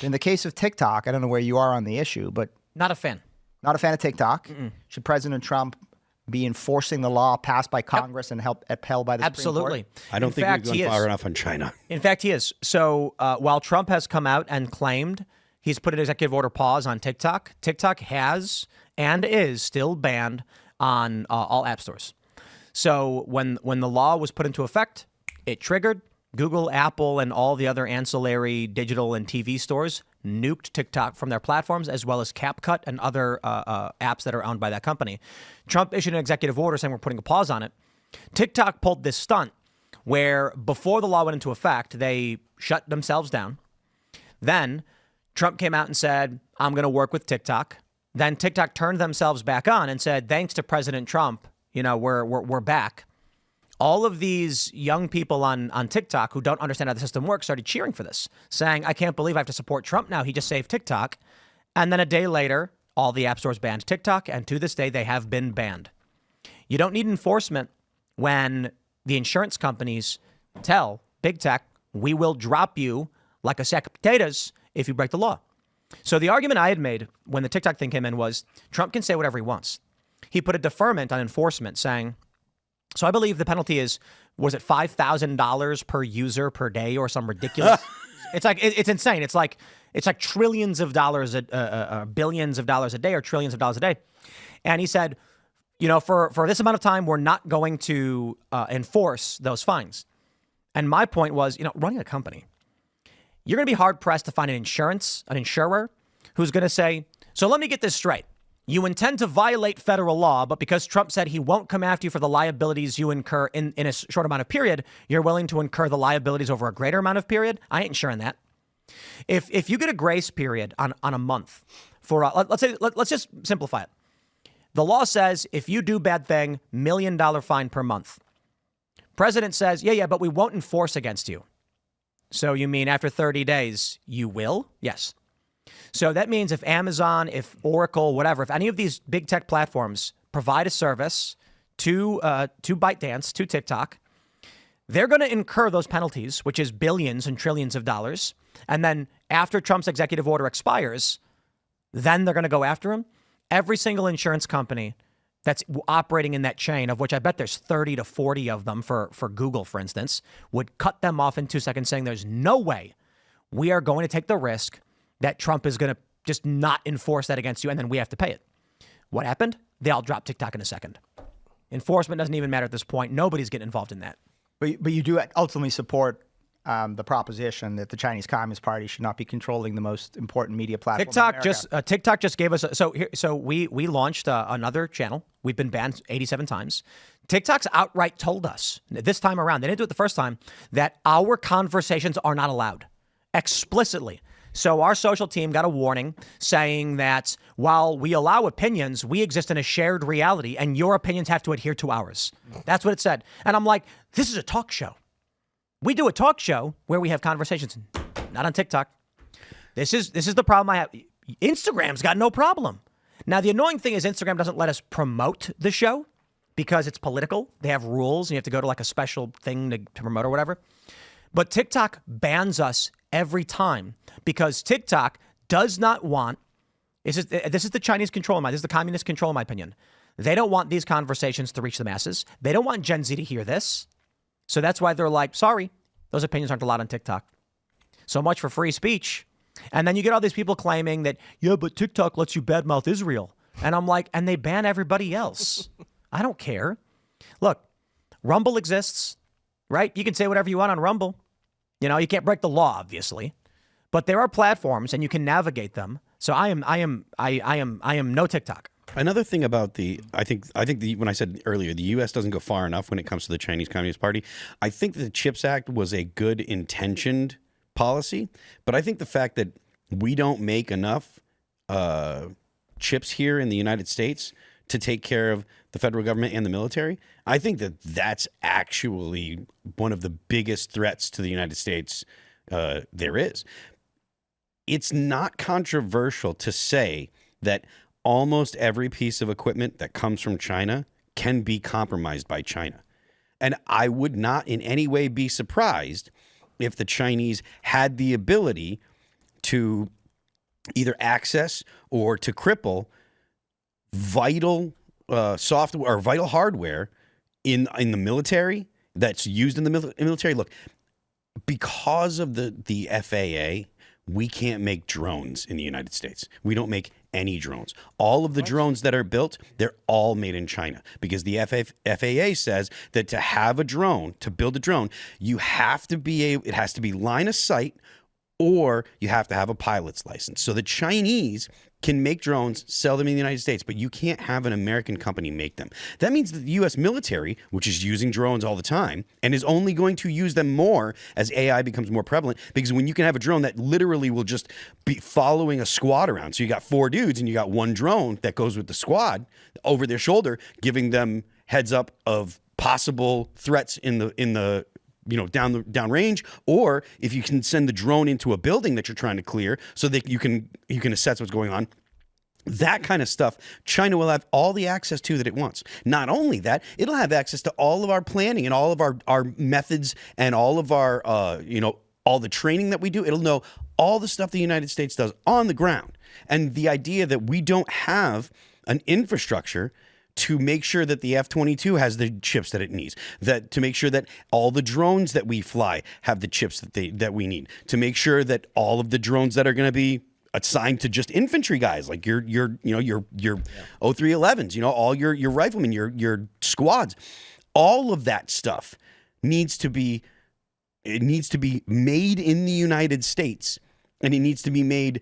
In the case of TikTok, I don't know where you are on the issue, but Not a fan. not a fan of TikTok. Should President Trump be enforcing the law passed by Congress and upheld by the Supreme Court? Absolutely. I don't think fact, we've gone far enough on China. In fact, he is. So while Trump has come out and claimed he's put an executive order pause on TikTok, TikTok has and is still banned on all app stores. So when the law was put into effect, it triggered. Google, Apple, and all the other ancillary digital and TV stores nuked TikTok from their platforms, as well as CapCut and other apps that are owned by that company. Trump issued an executive order saying we're putting a pause on it. TikTok pulled this stunt where before the law went into effect, they shut themselves down. Then Trump came out and said, I'm going to work with TikTok. Then TikTok turned themselves back on and said, thanks to President Trump, we're back. All of these young people on TikTok who don't understand how the system works started cheering for this, saying, I can't believe I have to support Trump now. He just saved TikTok. And then a day later, all the app stores banned TikTok. And to this day, they have been banned. You don't need enforcement when the insurance companies tell big tech, we will drop you like a sack of potatoes if you break the law. So the argument I had made when the TikTok thing came in was Trump can say whatever he wants. He put a deferment on enforcement saying, so I believe the penalty is, was it $5,000 per user per day or some ridiculous? It's insane. It's like trillions of dollars, billions of dollars a day or trillions of dollars a day. And he said, for this amount of time, we're not going to enforce those fines. And my point was, running a company, you're going to be hard pressed to find an insurer who's going to say, so let me get this straight. You intend to violate federal law, but because Trump said he won't come after you for the liabilities you incur in a short amount of period, you're willing to incur the liabilities over a greater amount of period? I ain't insuring that. If you get a grace period on a month for, let's just simplify it. The law says if you do bad thing, $1 million fine per month. President says, yeah, but we won't enforce against you. So you mean after 30 days, you will? Yes. So that means if Amazon, if Oracle, whatever, if any of these big tech platforms provide a service to ByteDance, to TikTok, they're going to incur those penalties, which is billions and trillions of dollars. And then after Trump's executive order expires, then they're going to go after him. Every single insurance company that's operating in that chain, of which I bet there's 30 to 40 of them for Google, for instance, would cut them off in 2 seconds saying there's no way we are going to take the risk that Trump is going to just not enforce that against you, and then we have to pay it. What happened? They all dropped TikTok in a second. Enforcement doesn't even matter at this point. Nobody's getting involved in that. But you do ultimately support the proposition that the Chinese Communist Party should not be controlling the most important media platform. TikTok just gave us so we launched another channel. We've been banned 87 times. TikTok's outright told us this time around, they didn't do it the first time, that our conversations are not allowed explicitly. So our social team got a warning saying that while we allow opinions, we exist in a shared reality and your opinions have to adhere to ours. That's what it said. And I'm like, this is a talk show. We do a talk show where we have conversations, not on TikTok. This is the problem I have. Instagram's got no problem. Now, the annoying thing is Instagram doesn't let us promote the show because it's political. They have rules and you have to go to like a special thing to promote or whatever. But TikTok bans us every time because TikTok does not want, this is the Chinese control in my, this is the communist control in my opinion. They don't want these conversations to reach the masses. They don't want Gen Z to hear this. So that's why they're like, sorry, those opinions aren't allowed on TikTok. So much for free speech. And then you get all these people claiming that, yeah, but TikTok lets you badmouth Israel. And I'm like, and they ban everybody else. I don't care. Look, Rumble exists, right? You can say whatever you want on Rumble. You can't break the law, obviously, but there are platforms and you can navigate them. So I am no TikTok. Another thing about I think when I said earlier, the U.S. doesn't go far enough when it comes to the Chinese Communist Party. I think the CHIPS Act was a good intentioned policy, but I think the fact that we don't make enough chips here in the United States to take care of the federal government and the military, I think that that's actually one of the biggest threats to the United States there is. It's not controversial to say that almost every piece of equipment that comes from China can be compromised by China. And I would not in any way be surprised if the Chinese had the ability to either access or to cripple vital software or vital hardware in the military that's used in the military. Look, because of the FAA, we can't make drones in the United States. We don't make any drones. All of the drones that are built, they're all made in China because the FAA says that to have a drone, to build a drone, you have to be it has to be line of sight, or you have to have a pilot's license. So the Chinese can make drones, sell them in the United States, but you can't have an American company make them. That means that the U.S. military, which is using drones all the time and is only going to use them more as AI becomes more prevalent, because when you can have a drone that literally will just be following a squad around. So you got 4 dudes and you got one drone that goes with the squad over their shoulder, giving them heads up of possible threats in the down range, or if you can send the drone into a building that you're trying to clear so that you can assess what's going on. That kind of stuff, China will have all the access to that it wants. Not only that, it'll have access to all of our planning and all of our methods and all of our, all the training that we do. It'll know all the stuff the United States does on the ground. And the idea that we don't have an infrastructure to make sure that the F-22 has the chips that it needs, that to make sure that all the drones that we fly have the chips that we need, to make sure that all of the drones that are going to be assigned to just infantry guys, like your O311s, all your riflemen, your squads, all of that stuff needs to be made in the United States, and it needs to be made.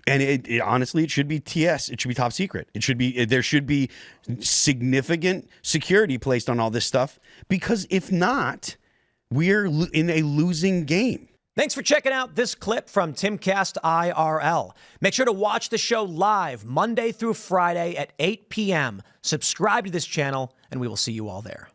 And honestly, it should be TS. It should be top secret. There should be significant security placed on all this stuff, because if not, we're in a losing game. Thanks for checking out this clip from Timcast IRL. Make sure to watch the show live Monday through Friday at 8 p.m. Subscribe to this channel, and we will see you all there.